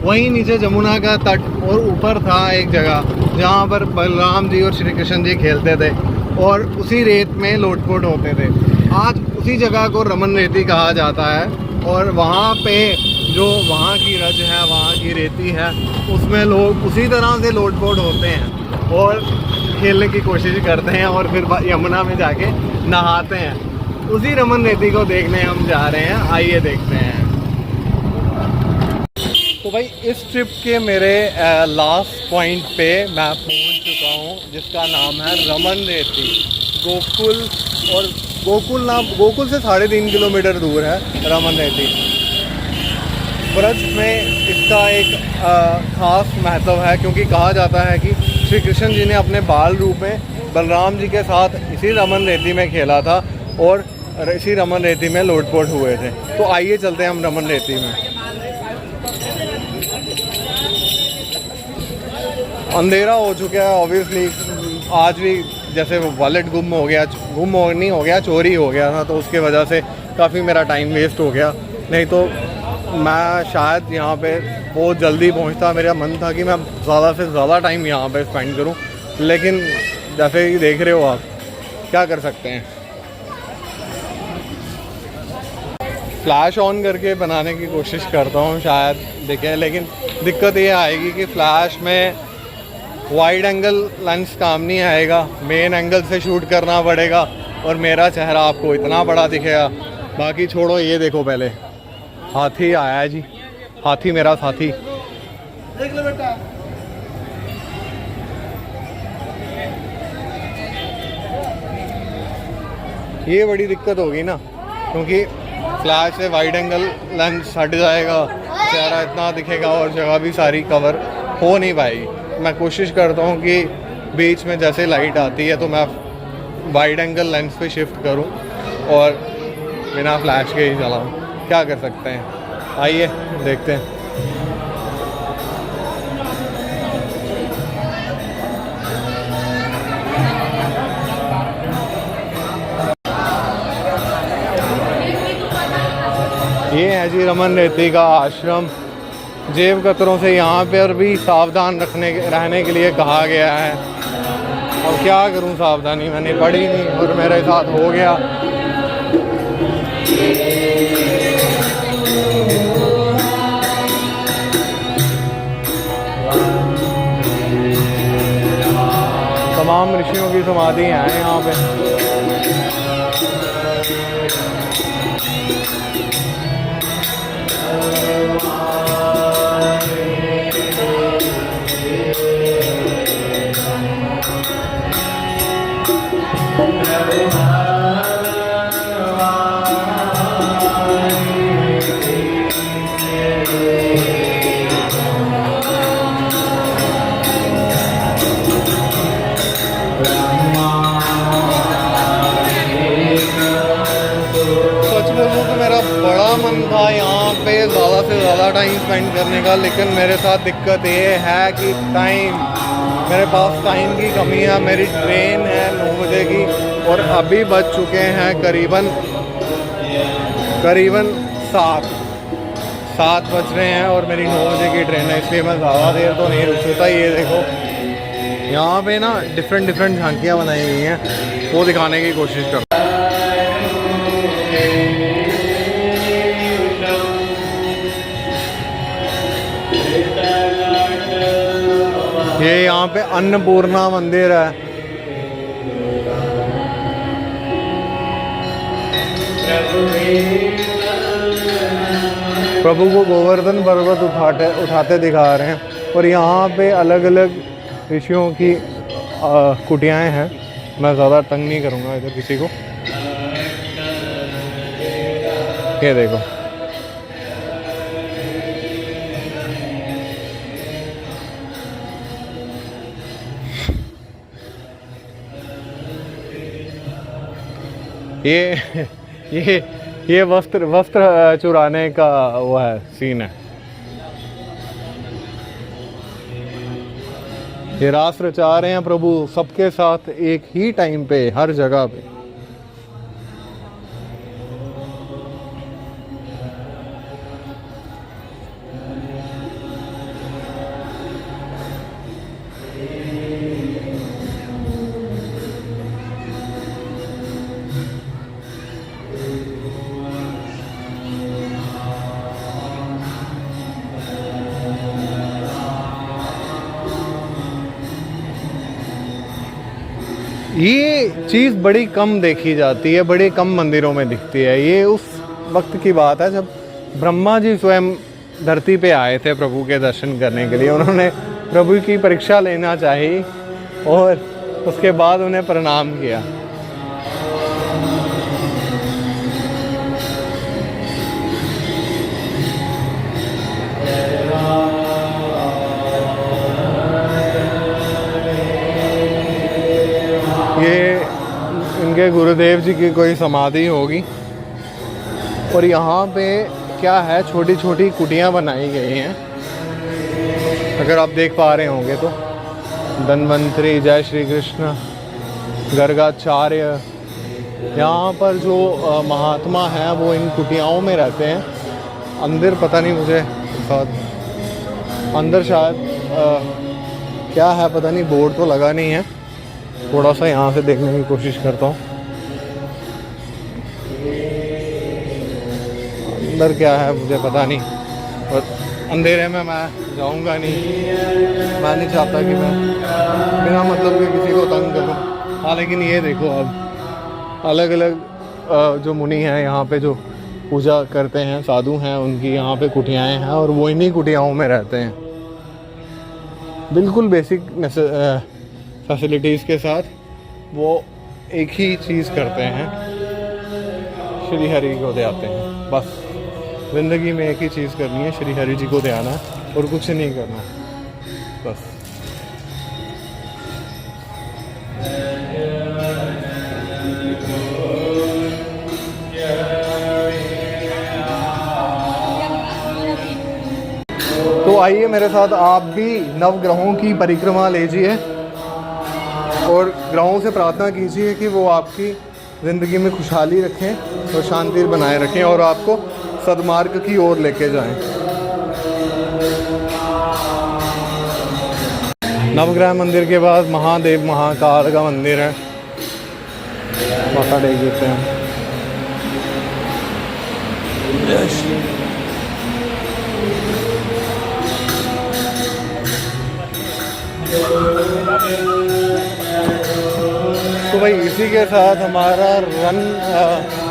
वहीं नीचे जमुना का तट और ऊपर था एक जगह जहाँ पर बलराम जी और श्री कृष्ण जी खेलते थे और उसी रेत में लोटपोट होते थे। आज उसी जगह को रमन रेती कहा जाता है और वहाँ पे जो वहाँ की रज है, वहाँ की रेती है, उसमें लोग उसी तरह से लोटपोट होते हैं और खेलने की कोशिश करते हैं और फिर यमुना में जाके नहाते हैं। उसी रमन रेती को देखने हम जा रहे हैं, आइए देखते हैं। तो भाई इस ट्रिप के मेरे लास्ट पॉइंट पे मैं पहुंच चुका हूं, जिसका नाम है रमन रेती। गोकुल और गोकुल से 3.5 किलोमीटर दूर है रमन रेती। ब्रज में इसका एक खास महत्व है क्योंकि कहा जाता है कि श्री कृष्ण जी ने अपने बाल रूप में बलराम जी के साथ इसी रमन रेती में खेला था और इसी रमन रेती में लोटपोट हुए थे। तो आइए चलते हैं हम रमन रेती में। अंधेरा हो चुका है ऑब्वियसली। आज भी जैसे वॉलेट नहीं हो गया, चोरी हो गया था, तो उसके वजह से काफ़ी मेरा टाइम वेस्ट हो गया। नहीं तो मैं शायद यहाँ पे बहुत जल्दी पहुँचता। मेरा मन था कि मैं ज़्यादा से ज़्यादा टाइम यहाँ पे स्पेंड करूँ, लेकिन जैसे कि देख रहे हो आप, क्या कर सकते हैं। फ्लैश ऑन करके बनाने की कोशिश करता हूँ, शायद दिखे, लेकिन दिक्कत ये आएगी कि फ्लैश में वाइड एंगल लेंस काम नहीं आएगा, मेन एंगल से शूट करना पड़ेगा और मेरा चेहरा आपको इतना बड़ा दिखेगा। बाकी छोड़ो, ये देखो पहले हाथी आया है जी, हाथी मेरा साथी। देख लो बेटा। ये बड़ी दिक्कत होगी ना, क्योंकि फ्लैश से वाइड एंगल लेंस हट जाएगा, चेहरा इतना दिखेगा और जगह भी सारी कवर हो नहीं पाएगी। मैं कोशिश करता हूँ कि बीच में जैसे लाइट आती है तो मैं वाइड एंगल लेंस पे शिफ्ट करूँ और बिना फ्लैश के ही चलाऊँ। क्या कर सकते हैं, आइए देखते हैं। ये है जी रमन रेती का आश्रम। जेब कतरों से यहाँ पर भी सावधान रहने के लिए कहा गया है। और क्या करूँ, सावधानी मैंने पढ़ी नहीं और मेरे साथ हो गया। तमाम ऋषियों की समाधि हैं यहाँ पे। ज़्यादा टाइम स्पेंड करने का, लेकिन मेरे साथ दिक्कत ये है कि टाइम, मेरे पास टाइम की कमी है। मेरी ट्रेन है 9 बजे की और अभी बज चुके हैं करीबन 7 बज रहे हैं और मेरी 9 बजे की ट्रेन है, इसलिए मैं ज़्यादा देर तो नहीं रुक सकता। ये देखो यहाँ पे ना डिफरेंट झांकियाँ बनाई हुई हैं, वो दिखाने की कोशिश कर। ये यहाँ पे अन्नपूर्णा मंदिर है। प्रभु को गोवर्धन पर्वत उठाते दिखा रहे हैं और यहाँ पे अलग अलग ऋषियों की कुटियाएँ हैं। मैं ज़्यादा तंग नहीं करूँगा इधर किसी को। ये देखो ये वस्त्र चुराने का वो है, सीन है। ये रास रचा रहे हैं प्रभु सबके साथ एक ही टाइम पे, हर जगह पे। ये चीज़ बड़ी कम देखी जाती है, बड़ी कम मंदिरों में दिखती है। ये उस वक्त की बात है जब ब्रह्मा जी स्वयं धरती पे आए थे प्रभु के दर्शन करने के लिए। उन्होंने प्रभु की परीक्षा लेना चाही और उसके बाद उन्हें प्रणाम किया। ये इनके गुरुदेव जी की कोई समाधि होगी और यहाँ पे क्या है, छोटी छोटी कुटियाँ बनाई गई हैं, अगर आप देख पा रहे होंगे तो। धन्वंतरी, जय श्री कृष्ण, गर्गाचार्य, यहाँ पर जो महात्मा हैं वो इन कुटियाओं में रहते हैं। अंदर पता नहीं मुझे, अंदर शायद क्या है पता नहीं, बोर्ड तो लगा नहीं है। थोड़ा सा यहाँ से देखने की कोशिश करता हूँ अंदर क्या है, मुझे पता नहीं। और अंधेरे में मैं जाऊँगा नहीं, मैं नहीं चाहता कि मैं बिना मतलब के किसी को तंग करूँ। हाँ, लेकिन ये देखो अब अलग अलग जो मुनि हैं यहाँ पे जो पूजा करते हैं, साधु हैं, उनकी यहाँ पे कुटियाएँ हैं और वो इन्हीं कुटियाओं में रहते हैं, बिल्कुल बेसिक फैसिलिटीज़ के साथ। वो एक ही चीज़ करते हैं, श्री हरि को ध्याते हैं। बस ज़िंदगी में एक ही चीज़ करनी है, श्री हरि जी को ध्याना है और कुछ नहीं करना बस। तो आइए मेरे साथ आप भी नवग्रहों की परिक्रमा लीजिए और ग्रहों से प्रार्थना कीजिए कि वो आपकी ज़िंदगी में खुशहाली रखें और शांति बनाए रखें और आपको सद्मार्ग की ओर लेके जाएं। नवग्रह मंदिर के बाद महादेव महाकाल का मंदिर है, माथा टेक देते हैं। तो भाई इसी के साथ हमारा रन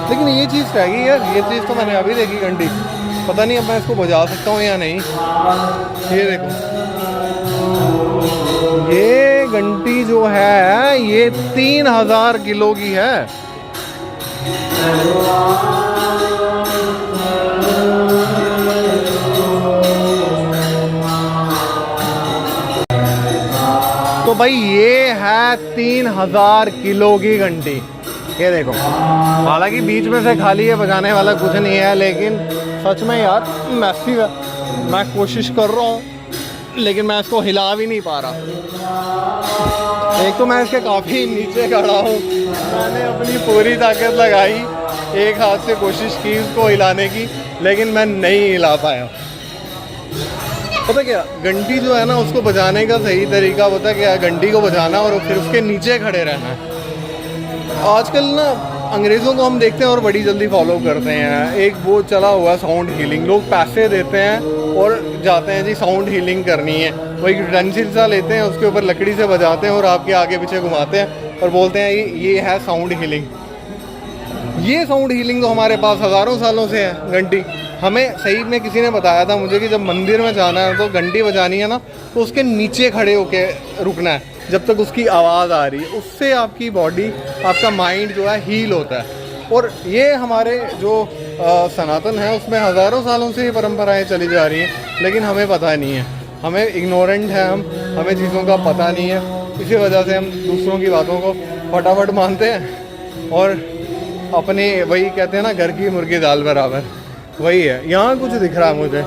लेकिन ये चीज़ रह गई यार, ये चीज़ तो मैंने अभी देखी घंटी, पता नहीं अब मैं इसको बजा सकता हूँ या नहीं। ये देखो, ये घंटी जो है ये 3000 किलो की है। तो भाई ये है 3000 किलो की घंटी। ये देखो, हालांकि बीच में से खाली है, बजाने वाला कुछ नहीं है, लेकिन सच में यार मैसिव है। मैं कोशिश कर रहा हूँ लेकिन मैं इसको हिला भी नहीं पा रहा। एक तो मैं इसके काफ़ी नीचे खड़ा हूँ, मैंने अपनी पूरी ताकत लगाई, एक हाथ से कोशिश की इसको हिलाने की, लेकिन मैं नहीं हिला पाया। पता क्या, घंटी जो है ना उसको बजाने का सही तरीका पता क्या, घंटी को बजाना और फिर उसके नीचे खड़े रहना है। आजकल ना अंग्रेज़ों को हम देखते हैं और बड़ी जल्दी फॉलो करते हैं। एक वो चला हुआ साउंड हीलिंग, लोग पैसे देते हैं और जाते हैं जी साउंड हीलिंग करनी है, वही यूटेंसिल सा लेते हैं, उसके ऊपर लकड़ी से बजाते हैं और आपके आगे पीछे घुमाते हैं और बोलते हैं ये है साउंड हीलिंग। ये साउंड हीलिंग तो हमारे पास हज़ारों सालों से है। घंटी हमें सही में किसी ने बताया था मुझे कि जब मंदिर में जाना है तो घंटी बजानी है ना, तो उसके नीचे खड़े होके रुकना है जब तक उसकी आवाज़ आ रही है। उससे आपकी बॉडी, आपका माइंड जो है हील होता है। और ये हमारे जो सनातन है उसमें हज़ारों सालों से ये परंपराएं चली जा रही हैं, लेकिन हमें पता नहीं है, हमें इग्नोरेंट है, हमें चीज़ों का पता नहीं है। इसी वजह से हम दूसरों की बातों को फटाफट मानते हैं और अपने वही कहते हैं ना, घर की मुर्गी दाल बराबर, वही है। यहाँ कुछ दिख रहा है मुझे,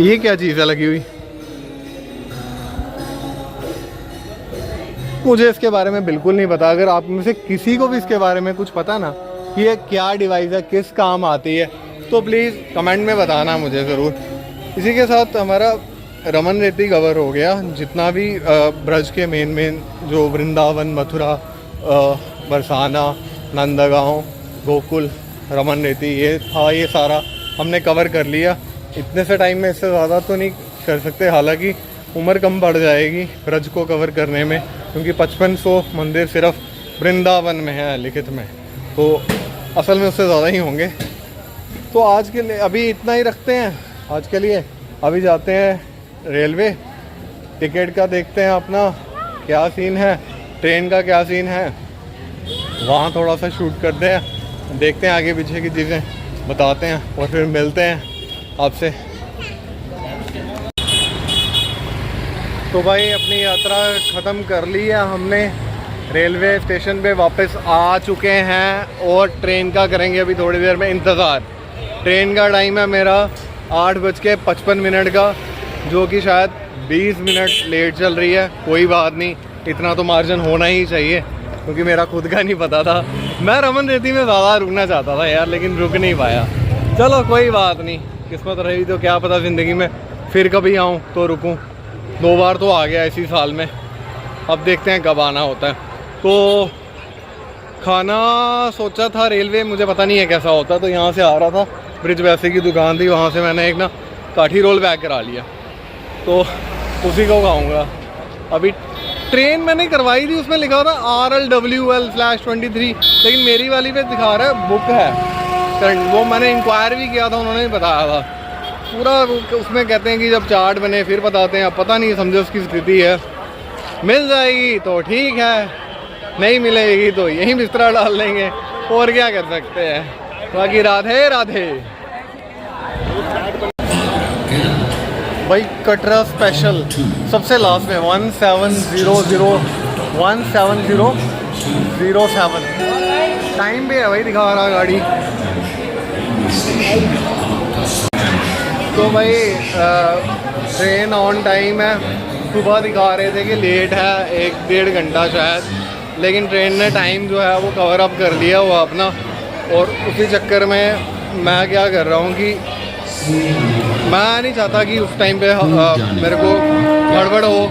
ये क्या चीज़ है लगी हुई, मुझे इसके बारे में बिल्कुल नहीं पता। अगर आप में से किसी को भी इसके बारे में कुछ पता ना कि ये क्या डिवाइस है, किस काम आती है, तो प्लीज़ कमेंट में बताना मुझे ज़रूर। इसी के साथ हमारा रमन रेती कवर हो गया। जितना भी ब्रज के मेन जो वृंदावन, मथुरा, बरसाना, नंदगांव, गोकुल, रमन रेती, ये था, ये सारा हमने कवर कर लिया। इतने से टाइम में इससे ज़्यादा तो नहीं कर सकते, हालांकि उम्र कम बढ़ जाएगी ब्रज को कवर करने में, क्योंकि 5500 मंदिर सिर्फ वृंदावन में है लिखित में, तो असल में उससे ज़्यादा ही होंगे। तो आज के लिए अभी इतना ही रखते हैं आज के लिए। अभी जाते हैं रेलवे, टिकट का देखते हैं अपना क्या सीन है, ट्रेन का क्या सीन है, वहाँ थोड़ा सा शूट करते हैं, देखते हैं आगे पीछे की चीज़ें, बताते हैं और फिर मिलते हैं आपसे। तो भाई अपनी यात्रा ख़त्म कर ली है हमने, रेलवे स्टेशन पे वापस आ चुके हैं और ट्रेन का करेंगे अभी थोड़ी देर में इंतज़ार। ट्रेन का टाइम है मेरा 8:55 का, जो कि शायद 20 मिनट लेट चल रही है। कोई बात नहीं, इतना तो मार्जिन होना ही चाहिए, क्योंकि मेरा खुद का नहीं पता था। मैं रमन रेती में ज़्यादा रुकना चाहता था यार, लेकिन रुक नहीं पाया। चलो कोई बात नहीं, किस्मत रही तो क्या पता ज़िंदगी में फिर कभी आऊँ तो रुकूँ। 2 बार तो आ गया इसी साल में, अब देखते हैं कब आना होता है। तो खाना सोचा था रेलवे, मुझे पता नहीं है कैसा होता, तो यहाँ से आ रहा था, ब्रिज वैसे की दुकान थी, वहाँ से मैंने एक ना काठी रोल पैक करा लिया, तो उसी को खाऊंगा। अभी ट्रेन मैंने करवाई थी, उसमें लिखा था RLWL/23, लेकिन मेरी वाली पे दिखा रहा है बुक है करंट। वो मैंने इंक्वायर भी किया था, उन्होंने बताया था पूरा, उसमें कहते हैं कि जब चार्ट बने फिर बताते हैं। अब पता नहीं, समझो उसकी स्थिति है, मिल जाएगी तो ठीक है, नहीं मिलेगी तो यहीं बिस्तरा डाल लेंगे, और क्या कर सकते हैं। बाकी राधे राधे। भाई कटरा स्पेशल सबसे लास्ट में 1707 टाइम पे है भाई, दिखा रहा गाड़ी। तो भाई ट्रेन ऑन टाइम है, सुबह दिखा रहे थे कि लेट है 1-1.5 घंटा शायद, लेकिन ट्रेन ने टाइम जो है वो कवर अप कर लिया हुआ अपना। और उसी चक्कर में मैं क्या कर रहा हूँ कि मैं नहीं चाहता कि उस टाइम पे मेरे को गड़बड़ हो।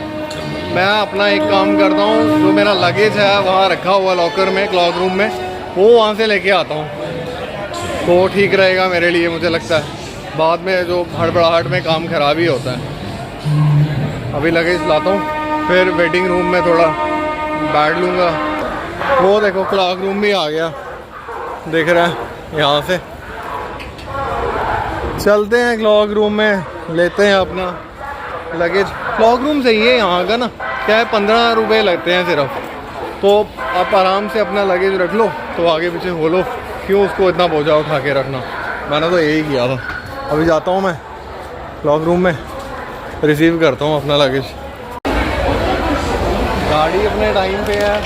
मैं अपना एक काम करता हूँ, जो मेरा लगेज है वहाँ रखा हुआ लॉकर में, क्लॉक रूम में, वो वहाँ से लेके आता हूँ, तो ठीक रहेगा मेरे लिए, मुझे लगता है। बाद में जो हड़बड़ाहट में काम खराब ही होता है। अभी लगेज लाता हूँ, फिर वेटिंग रूम में थोड़ा बैठ लूँगा। वो देखो क्लॉक रूम भी आ गया, देख रहे हैं यहाँ से। चलते हैं क्लॉक रूम में, लेते हैं अपना लगेज। क्लॉक रूम सही है यहाँ का ना, क्या है 15 रुपये लगते हैं सिर्फ, तो आप आराम से अपना लगेज रख लो, तो आगे पीछे हो लो, क्यों उसको इतना बोझा उठा के रखना। मैंने तो यही किया था। अभी जाता हूँ मैं क्लॉक रूम में, रिसीव करता हूँ अपना लगेज। गाड़ी अपने टाइम पे है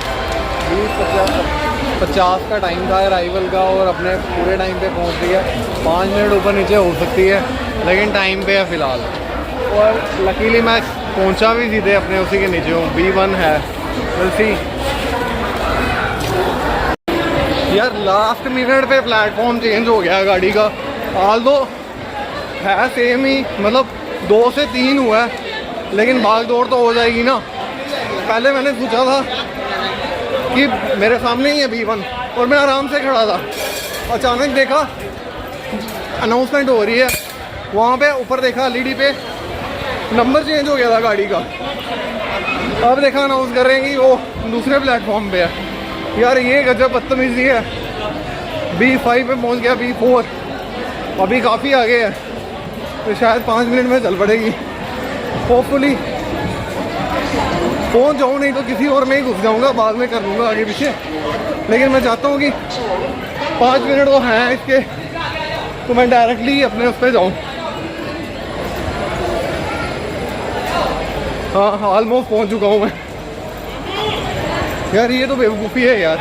20:50। 50 का टाइम था अराइवल का और अपने पूरे टाइम पे पहुंच रही है। 5 मिनट ऊपर नीचे हो सकती है लेकिन टाइम पे है फ़िलहाल। और लकीली मैं पहुंचा भी सीधे अपने उसी के नीचे हूँ। B1 है सी यार। लास्ट मिनट पे प्लेटफॉर्म चेंज हो गया गाड़ी का। हाल तो है सेम ही, मतलब 2 से 3 हुआ है लेकिन भाग दौड़ तो हो जाएगी ना। पहले मैंने सोचा था कि मेरे सामने ही है B1 और मैं आराम से खड़ा था। अचानक देखा अनाउंसमेंट हो रही है, वहाँ पे ऊपर देखा LED पे नंबर चेंज हो गया था गाड़ी का। अब देखा अनाउंस कर रहे हैं कि वो दूसरे प्लेटफॉर्म पे है। यार ये गजब बदतमीजी है। B5 पे पहुँच गया, B4 अभी काफ़ी आगे है तो शायद 5 मिनट में चल पड़ेगी होपफुली। पहुँच जाऊँ, नहीं तो किसी और में ही घुस जाऊँगा, बाद में कर लूँगा आगे पीछे। लेकिन मैं चाहता हूँ कि 5 मिनट तो हैं इसके, तो मैं डायरेक्टली अपने उस पर जाऊँ। हाँ ऑलमोस्ट पहुँच चुका हूँ मैं। यार ये तो बेवकूफ़ी है यार,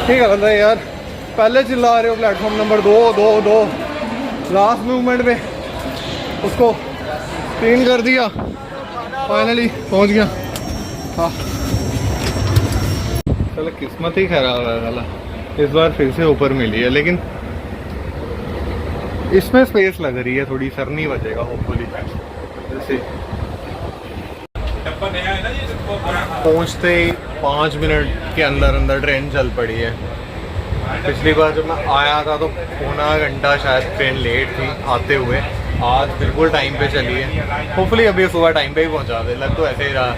ठीक गलत है यार। पहले चिल्ला रहे हो प्लेटफॉर्म नंबर 2, लास्ट मूवमेंट पे उसको 3 कर दिया, फाइनली पहुंच गया। हाँ चलो किस्मत ही खराब है साला, इस बार फिर से ऊपर मिली है लेकिन इसमें स्पेस लग रही है थोड़ी, सर नहीं बचेगा होपफुली। जैसे पहुंचते ही 5 मिनट के अंदर ट्रेन चल पड़ी है। पिछली बार जब मैं आया था तो पौना घंटा शायद ट्रेन लेट थी आते हुए, आज बिल्कुल टाइम पे चली है। होपफुली अभी सुबह टाइम पे ही पहुंचा दे, लग तो ऐसे ही रहा।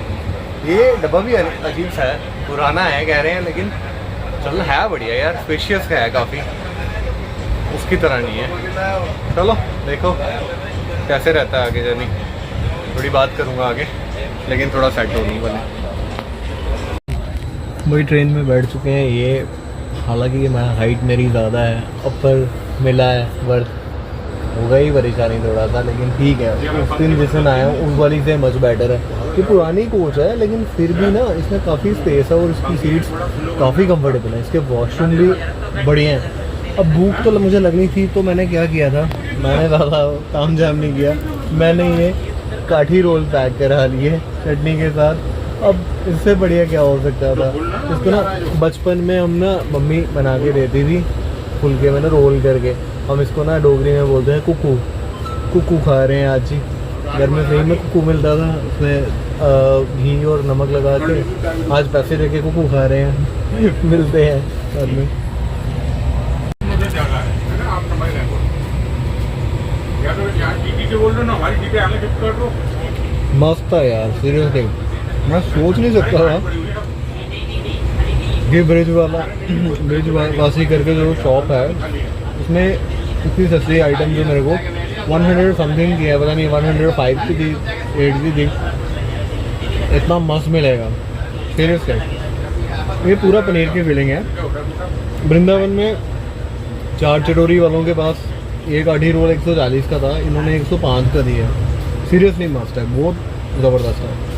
ये डब्बा भी अजीब सा है, पुराना है कह रहे हैं लेकिन चल है बढ़िया यार, स्पेशियस है काफ़ी, उसकी तरह नहीं है। चलो देखो कैसे रहता है आगे जर्नी, थोड़ी बात करूँगा आगे लेकिन थोड़ा सेट होने वाले।
वही ट्रेन में बैठ चुके हैं। ये हालांकि ये हाइट मेरी ज़्यादा है, अपर मिला है वर्थ, होगा ही परेशानी थोड़ा सा, लेकिन ठीक है। उस दिन जिस दिन आया हूँ उस वाली से मच बेटर है। ये पुरानी कोच है लेकिन फिर भी ना इसमें काफ़ी स्पेस है और इसकी सीट्स काफ़ी कंफर्टेबल है, इसके वॉशरूम भी बढ़िया हैं। अब भूख तो मुझे लगनी थी तो मैंने क्या किया था, मैंने ज़्यादा काम जाम नहीं किया, मैंने ये काठी रोल पैक करा लिए चटनी के साथ। अब इससे बढ़िया क्या हो सकता था। इसको ना बचपन में हम ना मम्मी बना के देती थी फुलके में ना रोल करके, हम इसको ना डोगरी में बोलते हैं कुकू। कुकू खा रहे हैं आज ही, घर में फ्री में कुकू मिलता था, उसमें घी और नमक लगा के आज पैसे देके कुकू खा रहे हैं मिलते हैं बाद में। मस्त था यार सीरियसली, मैं सोच नहीं सकता था कि ब्रिज वासी करके जो शॉप है उसमें इतनी सस्ती आइटम जो मेरे को 100 समथिंग की है, पता नहीं 105 की थी, 8 की थी, इतना मस्त मिलेगा सीरियसली। ये पूरा पनीर की फीलिंग है। वृंदावन में 4 चटोरी वालों के पास ये काठी रोल 140 का था, इन्होंने 105 का दिया। सीरियसली मस्त है, बहुत ज़बरदस्त है।